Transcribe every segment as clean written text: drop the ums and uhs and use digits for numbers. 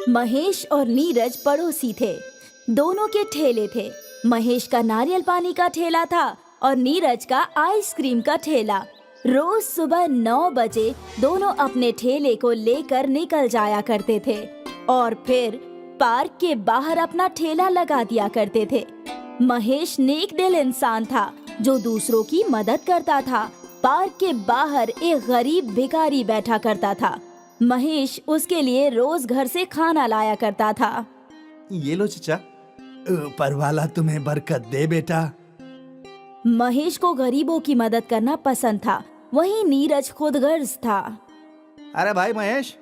महेश और नीरज पड़ोसी थे। दोनों के ठेले थे। महेश का नारियल पानी का ठेला था और नीरज का आइसक्रीम का ठेला। रोज सुबह 9 बजे दोनों अपने ठेले को लेकर निकल जाया करते थे और फिर पार्क के बाहर अपना ठेला लगा दिया करते थे। महेश नेक दिल इंसान था जो दूसरों की मदद करता था। पार्क के बाहर एक गरीब भिखारी बैठा करता था। महेश उसके लिए रोज घर से खाना लाया करता था। ये लो चचा, ऊपर वाला तुम्हें बरकत दे बेटा। महेश को गरीबों की मदद करना पसंद था। वहीं नीरज खुदगर्ज था। अरे भाई महेश,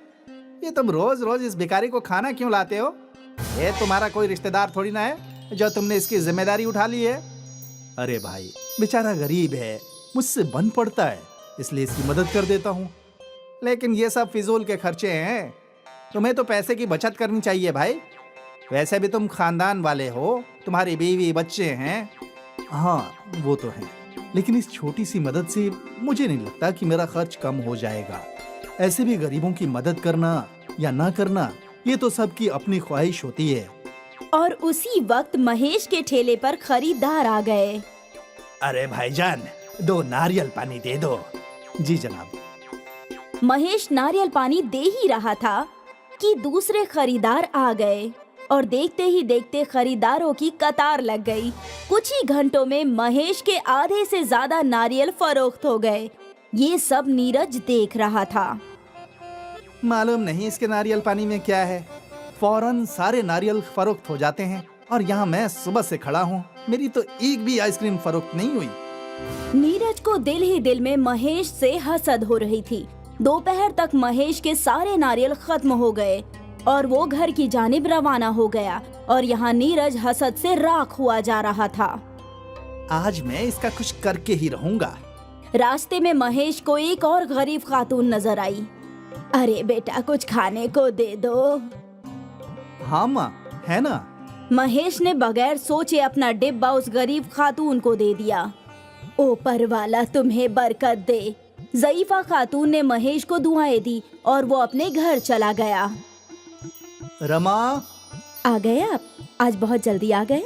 ये तुम रोज रोज इस भिखारी को खाना क्यों लाते हो? ये तुम्हारा कोई रिश्तेदार थोड़ी ना है जो तुमने इसकी जिम्मेदारी उठा ली है। अरे भाई, बेचारा गरीब है, मुझसे बन पड़ता है, इसलिए इसकी मदद कर देता हूँ। लेकिन ये सब फिजूल के खर्चे हैं। तुम्हें तो पैसे की बचत करनी चाहिए भाई। वैसे भी तुम खानदान वाले हो, तुम्हारी बीवी बच्चे हैं। हाँ, वो तो है, लेकिन इस छोटी सी मदद से मुझे नहीं लगता कि मेरा खर्च कम हो जाएगा। ऐसे भी गरीबों की मदद करना या ना करना, ये तो सबकी अपनी ख्वाहिश होती है। और उसी वक्त महेश के ठेले पर खरीदार आ गए। अरे भाईजान, 2 नारियल पानी दे दो। जी जनाब। महेश नारियल पानी दे ही रहा था कि दूसरे खरीदार आ गए और देखते ही देखते खरीदारों की कतार लग गई। कुछ ही घंटों में महेश के आधे से ज्यादा नारियल फरोख्त हो गए। ये सब नीरज देख रहा था। मालूम नहीं इसके नारियल पानी में क्या है, फौरन सारे नारियल फरोख्त हो जाते हैं और यहाँ मैं सुबह से खड़ा हूँ, मेरी तो एक भी आइसक्रीम फरोख्त नहीं हुई। नीरज को दिल ही दिल में महेश से हसद हो रही थी। दोपहर तक महेश के सारे नारियल खत्म हो गए और वो घर की जानिब रवाना हो गया और यहाँ नीरज हसद से राख हुआ जा रहा था। आज मैं इसका कुछ करके ही रहूंगा। रास्ते में महेश को एक और गरीब खातून नजर आई। अरे बेटा, कुछ खाने को दे दो। हाँ माँ, है ना। महेश ने बगैर सोचे अपना डिब्बा उस गरीब खातून को दे दिया। ऊपर वाला तुम्हें बरकत दे। ज़ईफा खातून ने महेश को दुआएं दी और वो अपने घर चला गया। रमा, आ गए आप? आज बहुत जल्दी आ गए।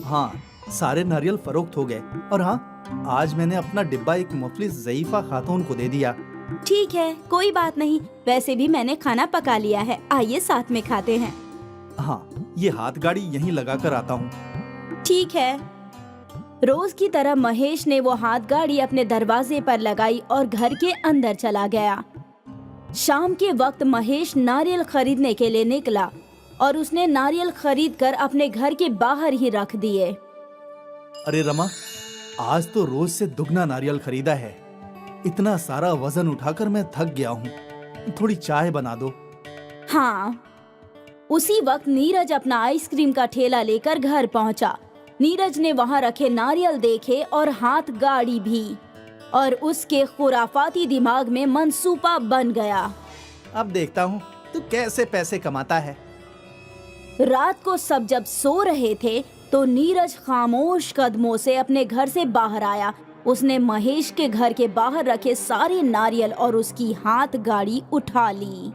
हाँ, सारे नारियल फरोख्त हो गए और हाँ, आज मैंने अपना डिब्बा एक मुफलिस ज़ईफा खातून को दे दिया। ठीक है, कोई बात नहीं। वैसे भी मैंने खाना पका लिया है, आइए साथ में खाते हैं। हाँ, ये हाथ गाड़ी यहीं लगा कर आता हूँ। ठीक है। रोज की तरह महेश ने वो हाथ गाड़ी अपने दरवाजे पर लगाई और घर के अंदर चला गया। शाम के वक्त महेश नारियल खरीदने के लिए निकला और उसने नारियल खरीदकर अपने घर के बाहर ही रख दिए। अरे रमा, आज तो रोज से दुगना नारियल खरीदा है। इतना सारा वजन उठाकर मैं थक गया हूँ, थोड़ी चाय बना दो। हाँ। उसी वक्त नीरज अपना आइसक्रीम का ठेला लेकर घर पहुंचा। नीरज ने वहां रखे नारियल देखे और हाथ गाड़ी भी, और उसके खुराफाती दिमाग में मंसूबा बन गया। अब देखता हूँ तू कैसे पैसे कमाता है। रात को सब जब सो रहे थे तो नीरज खामोश कदमों से अपने घर से बाहर आया। उसने महेश के घर के बाहर रखे सारे नारियल और उसकी हाथ गाड़ी उठा ली।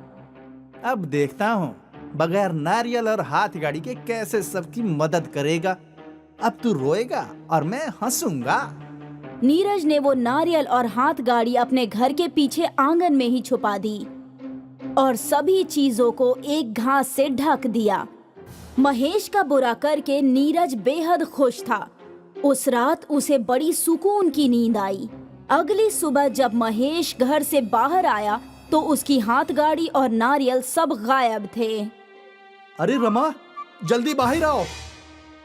अब देखता हूँ बगैर नारियल और हाथ गाड़ी के कैसे सबकी मदद करेगा। अब तू रोएगा और मैं हंसूंगा। नीरज ने वो नारियल और हाथ गाड़ी अपने घर के पीछे आंगन में ही छुपा दी और सभी चीजों को एक घास से ढक दिया। महेश का बुरा करके नीरज बेहद खुश था। उस रात उसे बड़ी सुकून की नींद आई। अगली सुबह जब महेश घर से बाहर आया तो उसकी हाथ गाड़ी और नारियल सब गायब थे। अरे रमा, जल्दी बाहर आओ।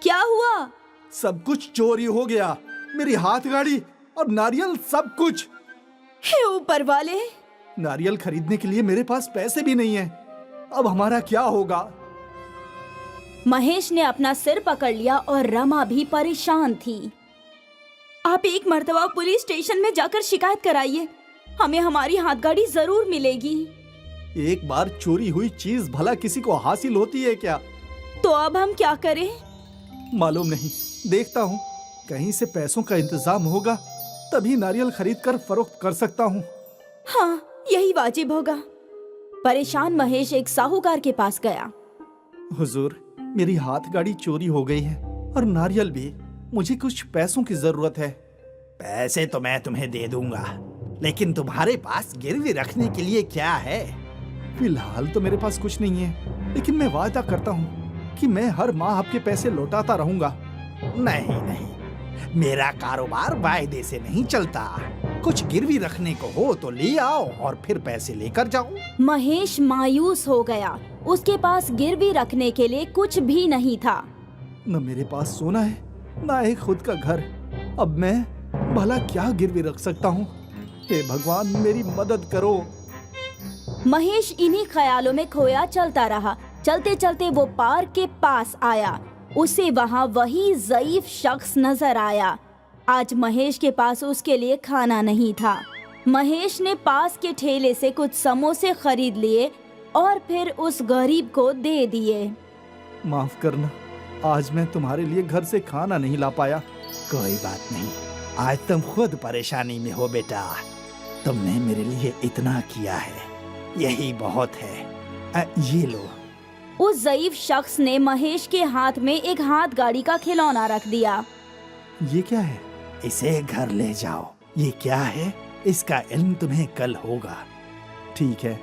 क्या हुआ? सब कुछ चोरी हो गया, मेरी हाथ गाड़ी और नारियल सब कुछ। हे ऊपर वाले! नारियल खरीदने के लिए मेरे पास पैसे भी नहीं है। अब हमारा क्या होगा? महेश ने अपना सिर पकड़ लिया और रमा भी परेशान थी। आप एक मर्तबा पुलिस स्टेशन में जाकर शिकायत कराइए, हमें हमारी हाथ गाड़ी जरूर मिलेगी। एक बार चोरी हुई चीज भला किसी को हासिल होती है क्या? तो अब हम क्या करें? मालूम नहीं, देखता हूँ कहीं से पैसों का इंतजाम होगा तभी नारियल खरीद कर फरोख्त कर सकता हूँ। हाँ, यही वाजिब होगा। परेशान महेश एक साहूकार के पास गया। हुजूर, मेरी हाथ गाड़ी चोरी हो गई है और नारियल भी। मुझे कुछ पैसों की जरूरत है। पैसे तो मैं तुम्हें दे दूंगा, लेकिन तुम्हारे पास गिरवी रखने के लिए क्या है? फिलहाल तो मेरे पास कुछ नहीं है, लेकिन मैं वादा करता हूँ कि मैं हर माह आपके पैसे लौटाता रहूंगा। नहीं नहीं, मेरा कारोबार वायदे से नहीं चलता। कुछ गिरवी रखने को हो तो ले आओ और फिर पैसे लेकर जाओ। महेश मायूस हो गया। उसके पास गिरवी रखने के लिए कुछ भी नहीं था। न मेरे पास सोना है, न एक खुद का घर। अब मैं भला क्या गिरवी रख सकता हूँ? हे भगवान, मेरी मदद करो। महेश इन्हीं ख्यालों में खोया चलता रहा। चलते चलते वो पार्क के पास आया। उसे वहाँ वही ज़ईफ शख्स नजर आया। आज महेश के पास उसके लिए खाना नहीं था। महेश ने पास के ठेले से कुछ समोसे खरीद लिए और फिर उस गरीब को दे दिए। माफ करना, आज मैं तुम्हारे लिए घर से खाना नहीं ला पाया। कोई बात नहीं, आज तुम खुद परेशानी में हो बेटा। तुमने मेरे लिए इतना किया है, यही बहुत है। ये लो। उस ज़ईफ शख्स ने महेश के हाथ में एक हाथ गाड़ी का खिलौना रख दिया। ये क्या है? इसे घर ले जाओ। ये क्या है? इसका इल्म तुम्हें कल होगा। ठीक है,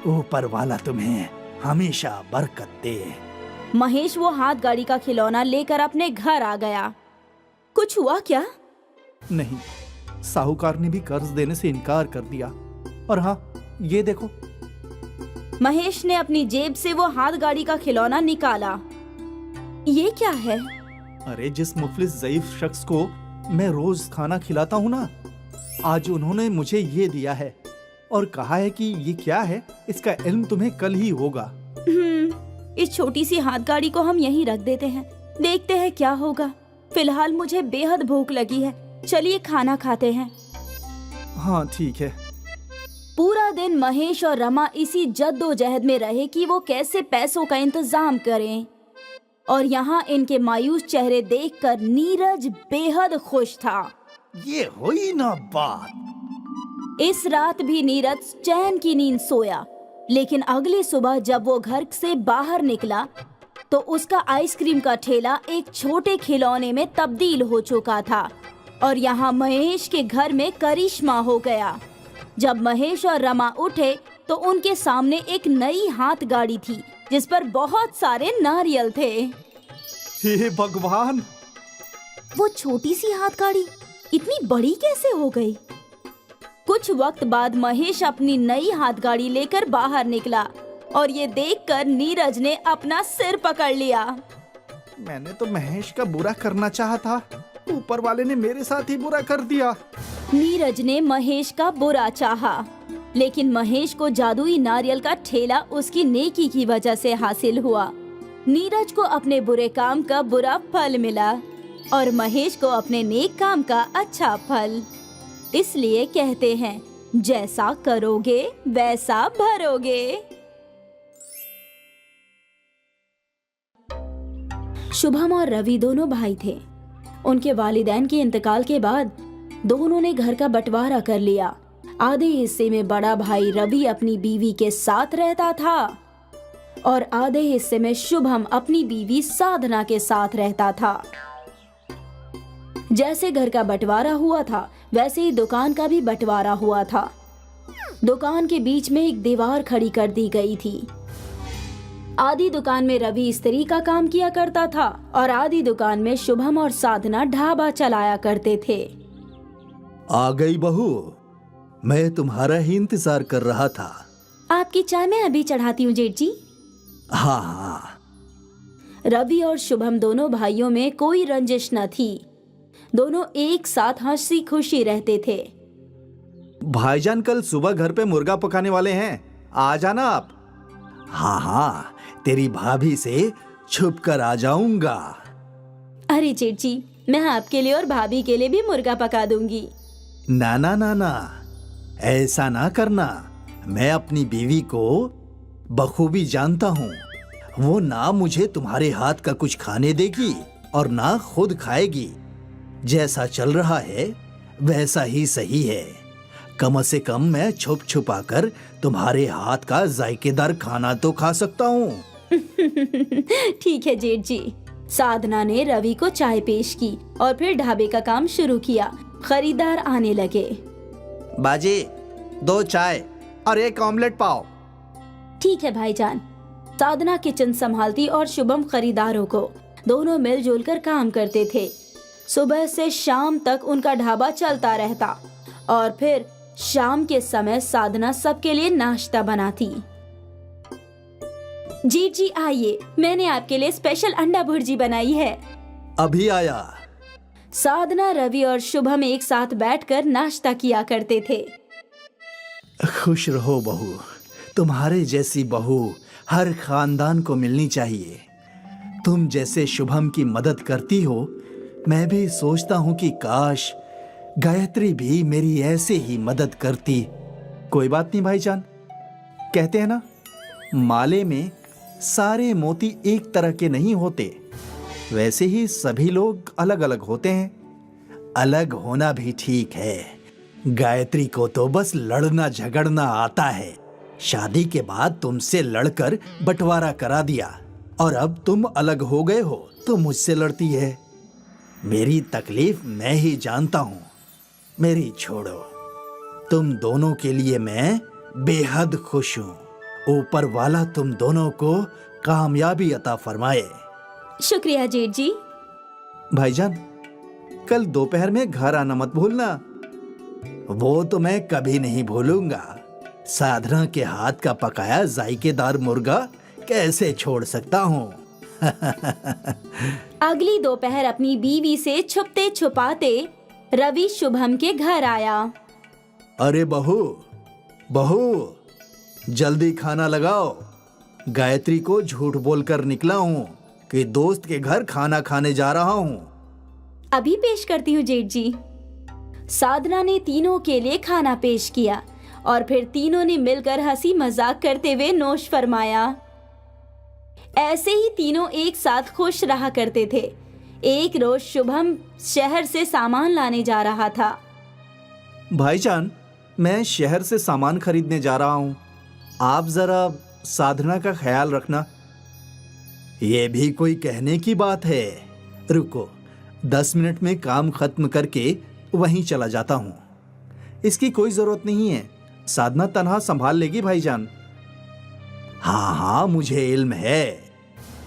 ऊपर वाला तुम्हें हमेशा बरकत दे। महेश वो हाथ गाड़ी का खिलौना लेकर अपने घर आ गया। कुछ हुआ क्या? नहीं, साहूकार ने भी कर्ज देने से इनकार कर दिया। और हाँ, ये देखो। महेश ने अपनी जेब से वो हाथ गाड़ी का खिलौना निकाला। ये क्या है? अरे, जिस मुफलिस ज़ईफ शख्स को मैं रोज खाना खिलाता हूँ ना, आज उन्होंने मुझे ये दिया है और कहा है कि ये क्या है, इसका इल्म तुम्हें कल ही होगा। इस छोटी सी हाथ गाड़ी को हम यहीं रख देते हैं, देखते हैं क्या होगा। फिलहाल मुझे बेहद भूख लगी है, चलिए खाना खाते हैं। हाँ ठीक है। पूरा दिन महेश और रमा इसी जद्दोजहद में रहे कि वो कैसे पैसों का इंतजाम करें। और यहाँ इनके मायूस चेहरे देखकर नीरज बेहद खुश था। ये हुई ना बात। इस रात भी नीरज चैन की नींद सोया, लेकिन अगली सुबह जब वो घर से बाहर निकला तो उसका आइसक्रीम का ठेला एक छोटे खिलौने में तब्दील हो चुका था। और यहाँ महेश के घर में करिश्मा हो गया। जब महेश और रमा उठे तो उनके सामने एक नई हाथ गाड़ी थी जिस पर बहुत सारे नारियल थे। हे भगवान! वो छोटी सी हाथ गाड़ी इतनी बड़ी कैसे हो गई? कुछ वक्त बाद महेश अपनी नई हाथ गाड़ी लेकर बाहर निकला और ये देखकर नीरज ने अपना सिर पकड़ लिया। मैंने तो महेश का बुरा करना चाहा था, ऊपर वाले ने मेरे साथ ही बुरा कर दिया। नीरज ने महेश का बुरा चाहा, लेकिन महेश को जादुई नारियल का ठेला उसकी नेकी की वजह से हासिल हुआ। नीरज को अपने बुरे काम का बुरा फल मिला और महेश को अपने नेक काम का अच्छा फल। इसलिए कहते हैं, जैसा करोगे वैसा भरोगे। शुभम और रवि दोनों भाई थे। उनके वालिदैन के इंतकाल के बाद दोनों ने घर का बंटवारा कर लिया। आधे हिस्से में बड़ा भाई रवि अपनी बीवी के साथ रहता था और आधे हिस्से में शुभम अपनी बीवी साधना के साथ रहता था। जैसे घर का बंटवारा हुआ था वैसे ही दुकान का भी बंटवारा हुआ था। दुकान के बीच में एक दीवार खड़ी कर दी गई थी। आधी दुकान में रवि इस्त्री का काम किया करता था और आधी दुकान में शुभम और साधना ढाबा चलाया करते थे। आ गई बहू, मैं तुम्हारा ही इंतजार कर रहा था। आपकी चाय मैं अभी चढ़ाती हूँ जेठ जी। हाँ। रवि और शुभम दोनों भाइयों में कोई रंजिश न थी। दोनों एक साथ हंसी खुशी रहते थे। भाईजान कल सुबह घर पे मुर्गा पकाने वाले हैं, आ जाना आप। हाँ हाँ, तेरी भाभी से छुप कर आ जाऊंगा। अरे जेठ जी, मैं आपके लिए और भाभी के लिए भी मुर्गा पका दूंगी। ना ना ना ना, ऐसा ना करना। मैं अपनी बीवी को बखूबी जानता हूँ। वो ना मुझे तुम्हारे हाथ का कुछ खाने देगी और ना खुद खाएगी। जैसा चल रहा है वैसा ही सही है। कम से कम मैं छुप छुपा कर तुम्हारे हाथ का जायकेदार खाना तो खा सकता हूँ। ठीक है जेठ जी। साधना ने रवि को चाय पेश की और फिर ढाबे का काम शुरू किया। खरीदार आने लगे। बाजी 2 चाय और 1 ऑमलेट पाव। ठीक है भाईजान। साधना किचन संभालती और शुभम खरीदारों को। दोनों मिलजुल कर काम करते थे। सुबह से शाम तक उनका ढाबा चलता रहता और फिर शाम के समय साधना सबके लिए नाश्ता बनाती। जी आइए, मैंने आपके लिए स्पेशल अंडा भुर्जी बनाई है। अभी आया। साधना, रवि और शुभम एक साथ बैठकर नाश्ता किया करते थे। खुश रहो बहू, तुम्हारे जैसी बहू हर खानदान को मिलनी चाहिए। तुम जैसे शुभम की मदद करती हो, मैं भी सोचता हूँ कि काश गायत्री भी मेरी ऐसे ही मदद करती। कोई बात नहीं भाईजान, कहते हैं ना माले में सारे मोती एक तरह के नहीं होते, वैसे ही सभी लोग अलग अलग होते हैं। अलग होना भी ठीक है। गायत्री को तो बस लड़ना झगड़ना आता है। शादी के बाद तुमसे लड़कर बंटवारा करा दिया और अब तुम अलग हो गए हो तो मुझसे लड़ती है। मेरी तकलीफ मैं ही जानता हूँ। मेरी छोड़ो, तुम दोनों के लिए मैं बेहद खुश हूँ। ऊपर वाला तुम दोनों को कामयाबी अता फरमाए। शुक्रिया जेठ जी। भाईजान, कल दोपहर में घर आना मत भूलना। वो तो मैं कभी नहीं भूलूंगा। साधना के हाथ का पकाया जायकेदार मुर्गा कैसे छोड़ सकता हूँ। अगली दोपहर अपनी बीवी से छुपते छुपाते रवि शुभम के घर आया। अरे बहू, जल्दी खाना लगाओ। गायत्री को झूठ बोलकर निकला हूँ कि दोस्त के घर खाना खाने जा रहा हूँ। अभी पेश करती हूँ जेठ जी। साधना ने तीनों के लिए खाना पेश किया और फिर तीनों ने मिलकर हंसी मजाक करते हुए नोश फरमाया। ऐसे ही तीनों एक साथ खुश रहा करते थे। एक रोज शुभम शहर से सामान लाने जा रहा था। भाईजान, मैं शहर से सामान खरीदने जा रहा हूँ। आप जरा साधना का ख्याल रखना। ये भी कोई कहने की बात है। रुको, 10 मिनट में काम खत्म करके वहीं चला जाता हूँ। इसकी कोई जरूरत नहीं है, साधना तन्हा संभाल लेगी भाईजान। हाँ, मुझे इल्म है,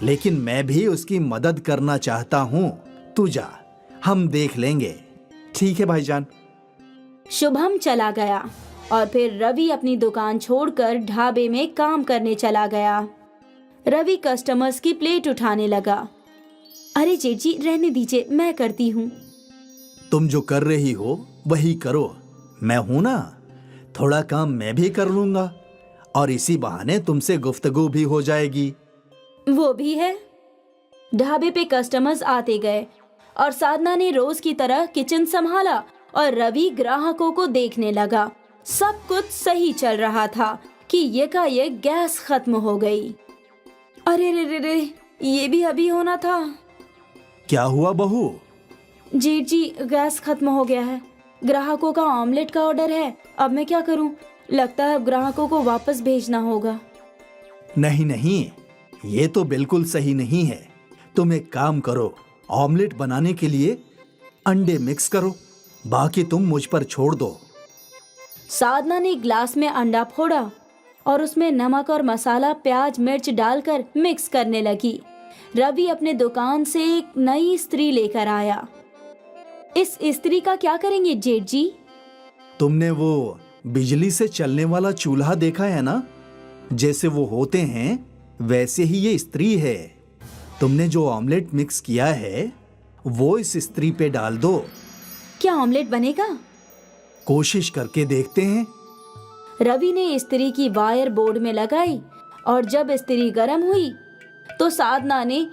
लेकिन मैं भी उसकी मदद करना चाहता हूँ। तू जा, हम देख लेंगे। ठीक है भाईजान। शुभम चला गया और फिर रवि अपनी दुकान छोड़कर ढाबे में काम करने चला गया। रवि कस्टमर्स की प्लेट उठाने लगा। अरे जेठ जी, रहने दीजिए, मैं करती हूँ। तुम जो कर रही हो वही करो, मैं हूं ना। थोड़ा काम मैं भी कर लूंगा और इसी बहाने तुमसे गुफ्तगू भी हो जाएगी। वो भी है। ढाबे पे कस्टमर्स आते गए और साधना ने रोज की तरह किचन संभाला और रवि ग्राहकों को देखने लगा। सब कुछ सही चल रहा था कि यकायक गैस खत्म हो गई। अरे रे, ये भी अभी होना था। क्या हुआ बहू? जेठ जी, गैस खत्म हो गया है। ग्राहकों का ऑमलेट का ऑर्डर है। अब मैं क्या करूं? लगता है अब ग्राहकों को वापस भेजना होगा। नहीं, ये तो बिल्कुल सही नहीं है। तुम एक काम करो, ऑमलेट बनाने के लिए अंडे मिक्स करो, बाकी तुम मुझ पर छोड़ दो। साधना ने ग्लास में अंडा फोड़ा और उसमें नमक और मसाला, प्याज, मिर्च डालकर मिक्स करने लगी। रवि अपने दुकान से एक नई इस्त्री लेकर आया। इस इस्त्री का क्या करेंगे जेठ जी? तुमने वो बिजली से चलने वाला चूल्हा देखा है ना? जैसे वो होते हैं वैसे ही ये इस्त्री है। तुमने जो ऑमलेट मिक्स किया है वो इस इस्त्री पे डाल दो। क्या ऑमलेट बनेगा? कोशिश करके देखते हैं। रवि ने इस्त्री की वायर बोर्ड में लगाई और जब इस्त्री गर्म हुई तो साधना ने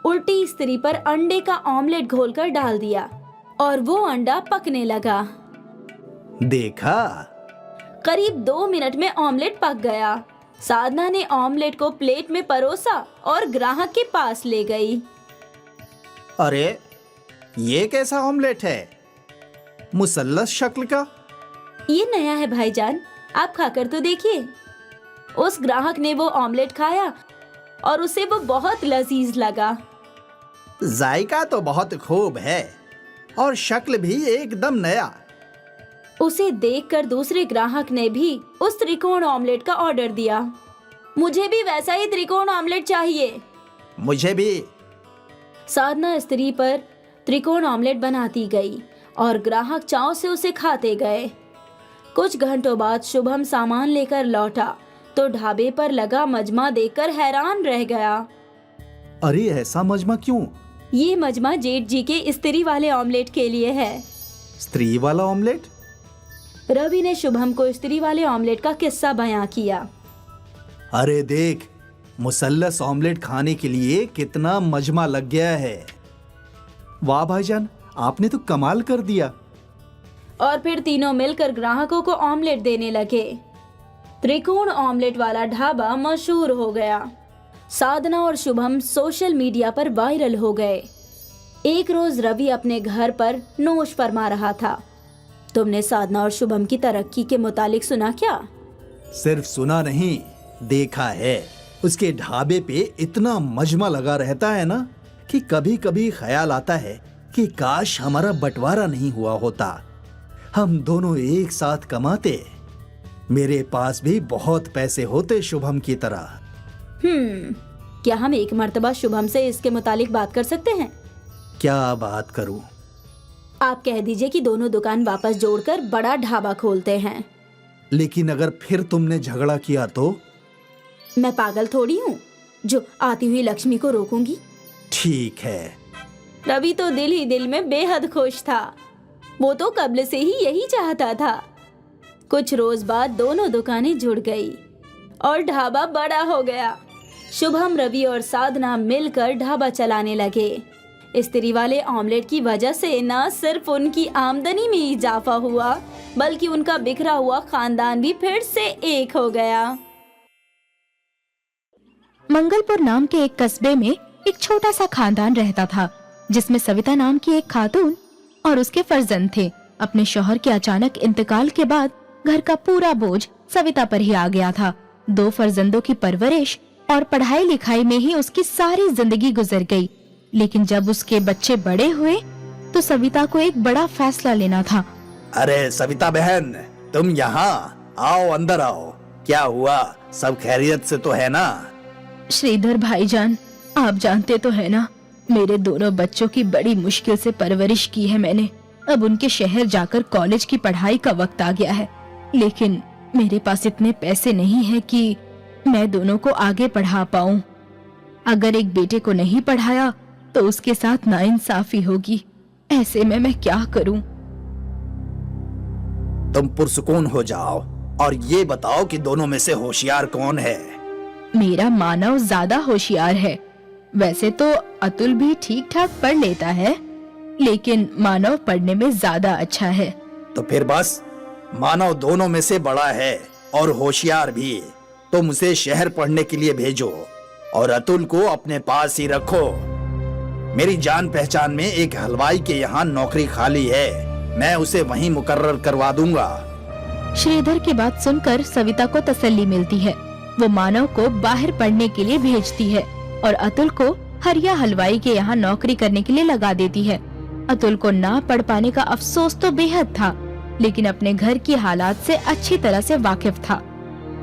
उल्टी इस्त्री पर अंडे का ऑमलेट घोलकर डाल दिया और वो अंडा पकने लगा। देखा? करीब 2 मिनट में ऑमलेट पक गया। साधना ने ऑमलेट को प्लेट में परोसा और ग्राहक के पास ले गई। अरे, ये कैसा ऑमलेट है? मुसल्लस शक्ल का। ये नया है भाईजान, आप खाकर तो देखिए। उस ग्राहक ने वो ऑमलेट खाया और उसे वो बहुत लजीज लगा। जायका तो बहुत खूब है और शक्ल भी एकदम नया। उसे देखकर दूसरे ग्राहक ने भी उस त्रिकोण ऑमलेट का ऑर्डर दिया। मुझे भी वैसा ही त्रिकोण ऑमलेट चाहिए। मुझे भी। साधना स्त्री पर त्रिकोण ऑमलेट बनाती गई और ग्राहक चाव से उसे खाते गए। कुछ घंटों बाद शुभम सामान लेकर लौटा तो ढाबे पर लगा मजमा देखकर हैरान रह गया। अरे ऐसा मजमा क्यों? ये मजमा जेठ जी के स्त्री वाले ऑमलेट के लिए है। स्त्री वाला ऑमलेट? रवि ने शुभम को स्त्री वाले ऑमलेट का किस्सा बयां किया। अरे देख, मुसल्लस ऑमलेट खाने के लिए कितना मजमा लग गया है। वाह भाईजान, आपने तो कमाल कर दिया। और फिर तीनों मिलकर ग्राहकों को ऑमलेट देने लगे। त्रिकोण ऑमलेट वाला ढाबा मशहूर हो गया। साधना और शुभम सोशल मीडिया पर वायरल हो गए। एक रोज रवि अपने घर पर नोश फरमा रहा था। तुमने साधना और शुभम की तरक्की के मुतालिक सुना क्या? सिर्फ सुना नहीं, देखा है। उसके ढाबे पे इतना मजमा लगा रहता है ना कि कभी कभी ख्याल आता है कि काश हमारा बंटवारा नहीं हुआ होता, हम दोनों एक साथ कमाते, मेरे पास भी बहुत पैसे होते शुभम की तरह। क्या हम एक मर्तबा शुभम से इसके मुतालिक बात कर सकते हैं? क्या बात करूं? आप कह दीजिए कि दोनों दुकान वापस जोड़कर बड़ा ढाबा खोलते हैं। लेकिन अगर फिर तुमने झगड़ा किया तो? मैं पागल थोड़ी हूँ जो आती हुई लक्ष्मी को रोकूंगी। ठीक है। रवि तो दिल ही दिल में बेहद खुश था। वो तो कब्ल से ही यही चाहता था। कुछ रोज बाद दोनों दुकानें जुड़ गई और ढाबा बड़ा हो गया। शुभम, रवि और साधना मिलकर ढाबा चलाने लगे। स्त्री वाले ऑमलेट की वजह से न सिर्फ उनकी आमदनी में इजाफा हुआ बल्कि उनका बिखरा हुआ खानदान भी फिर से एक हो गया। मंगलपुर नाम के एक कस्बे में एक छोटा सा खानदान रहता था जिसमें सविता नाम की एक खातून और उसके फर्जंद थे। अपने शौहर के अचानक इंतकाल के बाद घर का पूरा बोझ सविता पर ही आ गया था। 2 फर्जंदों की परवरिश और पढ़ाई लिखाई में ही उसकी सारी जिंदगी गुजर गई। लेकिन जब उसके बच्चे बड़े हुए तो सविता को एक बड़ा फैसला लेना था। अरे सविता बहन, तुम यहाँ आओ, अंदर आओ। क्या हुआ, सब खैरियत से तो है ना? श्रीधर भाईजान, आप जानते तो है ना, मेरे दोनों बच्चों की बड़ी मुश्किल से परवरिश की है मैंने। अब उनके शहर जाकर कॉलेज की पढ़ाई का वक्त आ गया है, लेकिन मेरे पास इतने पैसे नहीं है कि मैं दोनों को आगे पढ़ा पाऊं। अगर एक बेटे को नहीं पढ़ाया तो उसके साथ नाइंसाफी होगी। ऐसे में मैं क्या करूं? तुम पुरसुकून हो जाओ और ये बताओ कि दोनों में से होशियार कौन है? मेरा मानव ज्यादा होशियार है। वैसे तो अतुल भी ठीक ठाक पढ़ लेता है, लेकिन मानव पढ़ने में ज्यादा अच्छा है। तो फिर बस, मानव दोनों में से बड़ा है और होशियार भी। तुम उसे शहर पढ़ने के लिए भेजो और अतुल को अपने पास ही रखो। मेरी जान पहचान में एक हलवाई के यहाँ नौकरी खाली है, मैं उसे वहीं मुकर्रर करवा दूंगा। श्रीधर की बात सुनकर सविता को तसल्ली मिलती है। वो मानव को बाहर पढ़ने के लिए भेजती है और अतुल को हरिया हलवाई के यहाँ नौकरी करने के लिए लगा देती है। अतुल को ना पढ़ पाने का अफसोस तो बेहद था, लेकिन अपने घर की हालात से अच्छी तरह से वाकिफ था,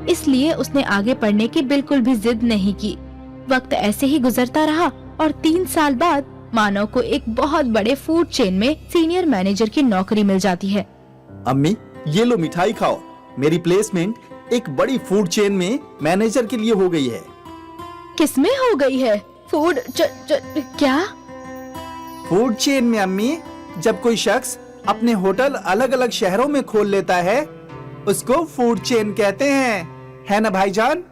इसलिए उसने आगे पढ़ने की बिल्कुल भी जिद नहीं की। वक्त ऐसे ही गुजरता रहा और 3 साल बाद मानव को एक बहुत बड़े फूड चेन में सीनियर मैनेजर की नौकरी मिल जाती है। अम्मी, ये लो मिठाई खाओ। मेरी प्लेसमेंट एक बड़ी फूड चेन में मैनेजर के लिए हो गई है। किसमें हो गई है? फूड क्या? फूड चेन में अम्मी। जब कोई शख्स अपने होटल अलग अलग शहरों में खोल लेता है उसको फूड चेन कहते हैं, है ना भाईजान?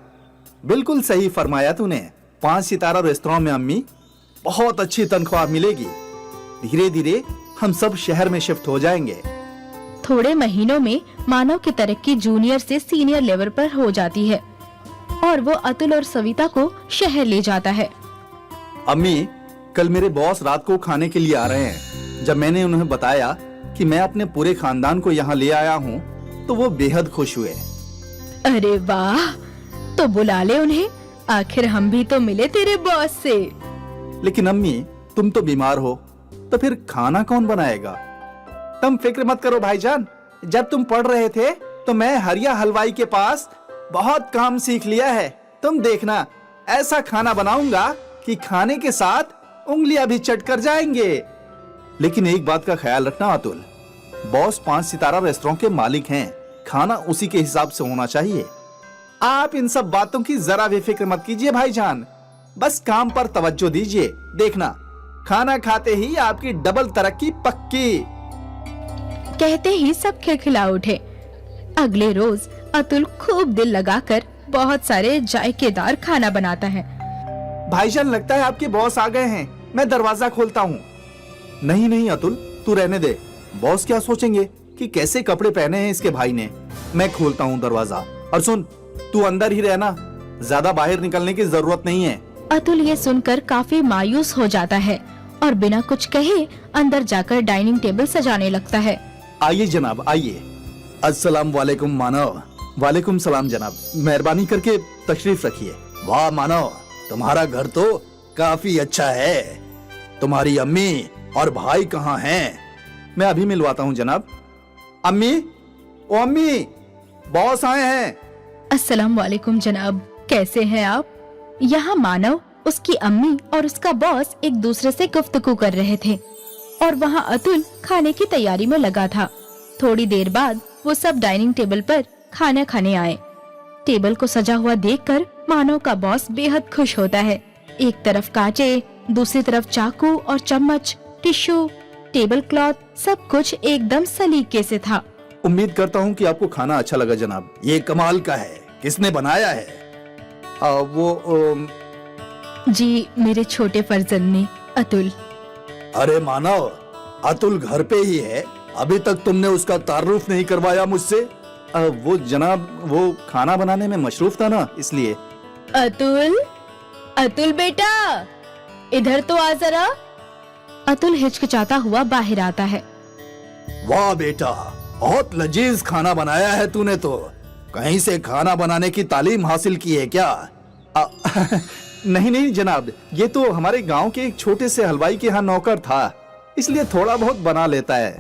बिल्कुल सही फरमाया तूने। 5 सितारा रेस्तरां में अम्मी बहुत अच्छी तनख्वाह मिलेगी। धीरे धीरे हम सब शहर में शिफ्ट हो जाएंगे। थोड़े महीनों में मानव की तरक्की जूनियर से सीनियर लेवल पर हो जाती है और वो अतुल और सविता को शहर ले जाता है। अम्मी, कल मेरे बॉस रात को खाने के लिए आ रहे हैं। जब मैंने उन्हें बताया कि मैं अपने पूरे खानदान को यहाँ ले आया हूँ तो वो बेहद खुश हुए। अरे वाह, तो बुला ले उन्हें। आखिर हम भी तो मिले तेरे बॉस से। लेकिन अम्मी, तुम तो बीमार हो, तो फिर खाना कौन बनाएगा? तुम फिक्र मत करो भाईजान। जब तुम पढ़ रहे थे तो मैं हरिया हलवाई के पास बहुत काम सीख लिया है। तुम देखना, ऐसा खाना बनाऊंगा कि खाने के साथ उंगलियां भी चट कर जाएंगे। लेकिन एक बात का ख्याल रखना अतुल, बॉस 5 सितारा रेस्टोरेंट के मालिक हैं, खाना उसी के हिसाब से होना चाहिए। आप इन सब बातों की जरा भी फिक्र मत कीजिए भाईजान, बस काम पर तवज्जो दीजिए। देखना, खाना खाते ही आपकी डबल तरक्की पक्की। कहते ही सब खिलखिला उठे। अगले रोज अतुल खूब दिल लगाकर बहुत सारे जायकेदार खाना बनाता है। भाईजान, लगता है आपके बॉस आ गए हैं, मैं दरवाजा खोलता हूँ। नहीं नहीं अतुल, तू रहने दे। बॉस क्या सोचेंगे कि कैसे कपड़े पहने हैं इसके भाई ने। मैं खोलता हूँ दरवाजा। और सुन, तू अंदर ही रहना, ज्यादा बाहर निकलने की जरूरत नहीं है। अतुल ये सुनकर काफी मायूस हो जाता है और बिना कुछ कहे अंदर जाकर डाइनिंग टेबल सजाने लगता है। आइए जनाब, आइए। अस्सलाम वालेकुम मानव। वालेकुम सलाम जनाब, मेहरबानी करके तशरीफ रखिए। वाह मानव, तुम्हारा घर तो काफी अच्छा है। तुम्हारी अम्मी और भाई कहाँ हैं? मैं अभी मिलवाता हूँ जनाब। अम्मी, ओ अम्मी, बॉस आए हैं। अस्सलाम वालेकुम जनाब, कैसे हैं आप? यहाँ मानव, उसकी अम्मी और उसका बॉस एक दूसरे से गुफ्तगू कर रहे थे और वहाँ अतुल खाने की तैयारी में लगा था। थोड़ी देर बाद वो सब डाइनिंग टेबल पर खाना खाने आए। टेबल को सजा हुआ देखकर मानव का बॉस बेहद खुश होता है। एक तरफ कांचे, दूसरी तरफ चाकू और चम्मच, टिश्यू, टेबल क्लॉथ, सब कुछ एकदम सलीके से था। उम्मीद करता हूँ कि आपको खाना अच्छा लगा जनाब। ये कमाल का है, किसने बनाया है? जी, मेरे छोटे फर्जंद ने, अतुल। अरे मानव, अतुल घर पे ही है, अभी तक तुमने उसका तारुफ नहीं करवाया मुझसे। वो जनाब, वो खाना बनाने में मशरूफ था ना, इसलिए। अतुल, अतुल बेटा, इधर तो आ जरा। अतुल हिचकिचाता हुआ बाहर आता है। वाह बेटा, बहुत लजीज खाना बनाया है तूने तो। कहीं से खाना बनाने की तालीम हासिल की है क्या? नहीं नहीं जनाब, ये तो हमारे गांव के एक छोटे से हलवाई के यहाँ नौकर था, इसलिए थोड़ा बहुत बना लेता है।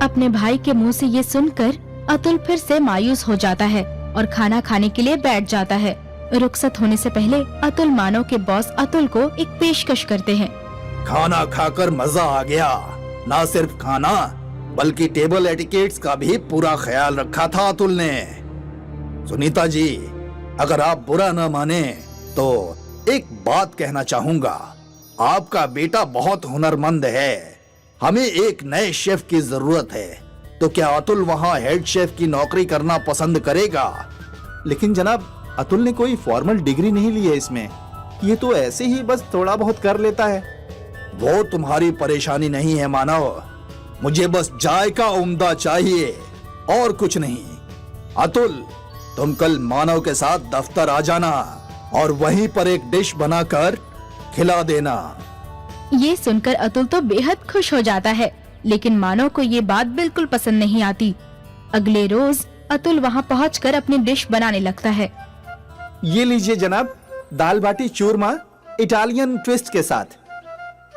अपने भाई के मुंह से ये सुनकर अतुल फिर से मायूस हो जाता है और खाना खाने के लिए बैठ जाता है। रुखसत होने से पहले अतुल मानव के बॉस अतुल को एक पेशकश करते हैं। खाना खाकर मजा आ गया। ना सिर्फ खाना, बल्कि टेबल एटिकेट्स का भी पूरा ख्याल रखा था अतुल ने। सुनीता जी, अगर आप बुरा न माने तो एक बात कहना चाहूंगा। आपका बेटा बहुत हुनरमंद है, हमें एक नए शेफ की जरूरत है। तो क्या अतुल वहाँ हेड शेफ की नौकरी करना पसंद करेगा? लेकिन जनाब, अतुल ने कोई फॉर्मल डिग्री नहीं ली है इसमें, ये तो ऐसे ही बस थोड़ा बहुत कर लेता है। वो तुम्हारी परेशानी नहीं है मानव, मुझे बस जायका उम्दा चाहिए और कुछ नहीं। अतुल, तुम कल मानव के साथ दफ्तर आ जाना और वहीं पर एक डिश बनाकर खिला देना। ये सुनकर अतुल तो बेहद खुश हो जाता है, लेकिन मानव को ये बात बिल्कुल पसंद नहीं आती। अगले रोज अतुल वहाँ पहुँचकर अपनी डिश बनाने लगता है। ये लीजिए जनाब, दाल बाटी चूरमा इटालियन ट्विस्ट के साथ।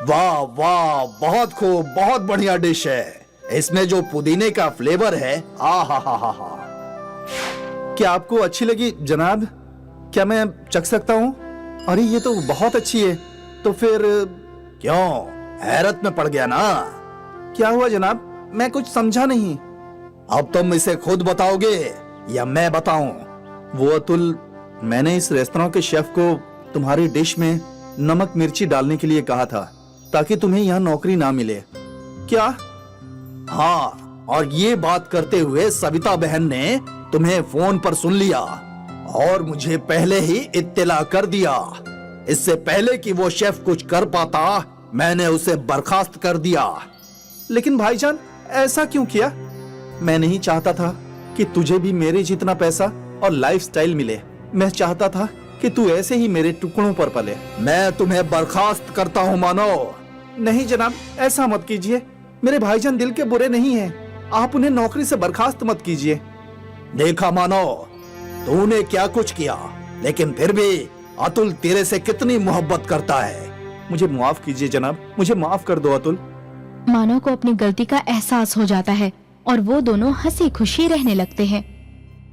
वाह वाह, बहुत खूब, बहुत बढ़िया डिश है। इसमें जो पुदीने का फ्लेवर है, हा। क्या आपको अच्छी लगी जनाब? क्या मैं चख सकता हूँ? अरे ये तो बहुत अच्छी है। तो फिर क्यों हैरत में पड़ गया ना? क्या हुआ जनाब? मैं कुछ समझा नहीं। अब तुम इसे खुद बताओगे या मैं बताऊं? वो अतुल, मैंने इस रेस्तरां के शेफ को तुम्हारी डिश में नमक मिर्ची डालने के लिए कहा था ताकि तुम्हें यहाँ नौकरी ना मिले। क्या? हाँ, और ये बात करते हुए सविता बहन ने तुम्हें फोन पर सुन लिया और मुझे पहले ही इत्तला कर दिया। इससे पहले कि वो शेफ कुछ कर पाता, मैंने उसे बर्खास्त कर दिया। लेकिन भाईजान, ऐसा क्यों किया? मैं नहीं चाहता था कि तुझे भी मेरे जितना पैसा और लाइफस्टाइल मिले। मैं चाहता था कि तू ऐसे ही मेरे टुकड़ों पर पले। मैं तुम्हें बर्खास्त करता हूँ मानो। नहीं जनाब, ऐसा मत कीजिए। मेरे भाईजान दिल के बुरे नहीं हैं, आप उन्हें नौकरी से बर्खास्त मत कीजिए। देखा मानो, तूने क्या कुछ किया, लेकिन फिर भी अतुल तेरे से कितनी मोहब्बत करता है। मुझे माफ कीजिए जनाब, मुझे माफ कर दो अतुल। मानव को अपनी गलती का एहसास हो जाता है और वो दोनों हंसी खुशी रहने लगते हैं।